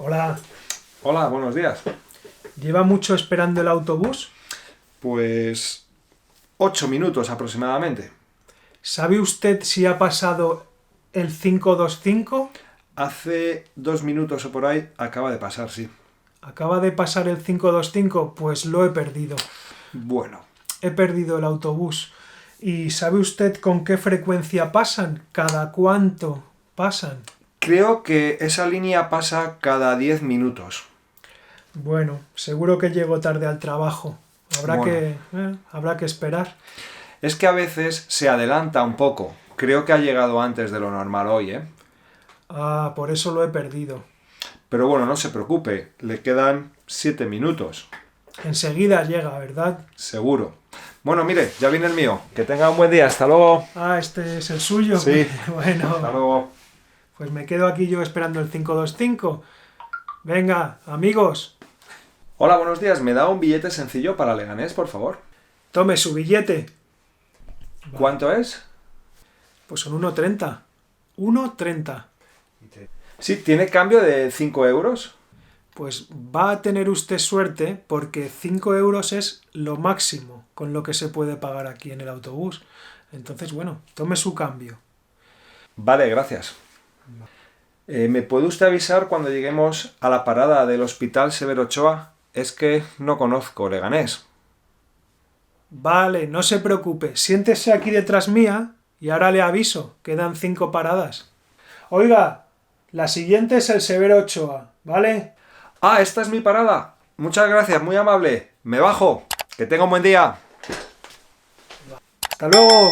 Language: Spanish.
Hola, Hola, buenos días. ¿lleva mucho esperando el autobús? Pues 8 minutos aproximadamente. ¿Sabe usted si ha pasado el 525? Hace 2 minutos o por ahí acaba de pasar, sí. ¿Acaba de pasar el 525? Pues lo he perdido. Bueno, He perdido el autobús. ¿Y sabe usted con qué frecuencia pasan? ¿Cada cuánto pasan? creo que esa línea pasa cada 10 minutos. Bueno, seguro que llego tarde al trabajo. Bueno, Habrá que esperar. es que a veces se adelanta un poco. Creo que ha llegado antes de lo normal hoy, ¿eh? Ah, por eso lo he perdido. Pero bueno, no se preocupe, le quedan 7 minutos, Enseguida llega, ¿verdad? seguro. Bueno, mire, ya viene el mío. Que tenga un buen día, hasta luego. Ah, este es el suyo. Sí, hasta Bueno, luego. pues me quedo aquí yo esperando el 525. Venga, amigos, Hola, buenos días. ¿Me da un billete sencillo para Leganés, por favor? tome su billete. Vale, ¿Cuánto es? pues son 1,30. 1,30. Sí, ¿tiene cambio de 5 euros? Pues va a tener usted suerte porque 5 euros es lo máximo con lo que se puede pagar aquí en el autobús. Entonces, bueno, tome su cambio. Vale, gracias. ¿Me puede usted avisar cuando lleguemos a la parada del Hospital Severo Ochoa? Es que no conozco Leganés. Vale, no se preocupe. Siéntese aquí detrás mía y ahora le aviso. Quedan 5 paradas. Oiga, la siguiente es el Severo Ochoa, ¿vale? Ah, esta es mi parada. Muchas gracias, muy amable. Me bajo. Que tenga un buen día. Hasta luego.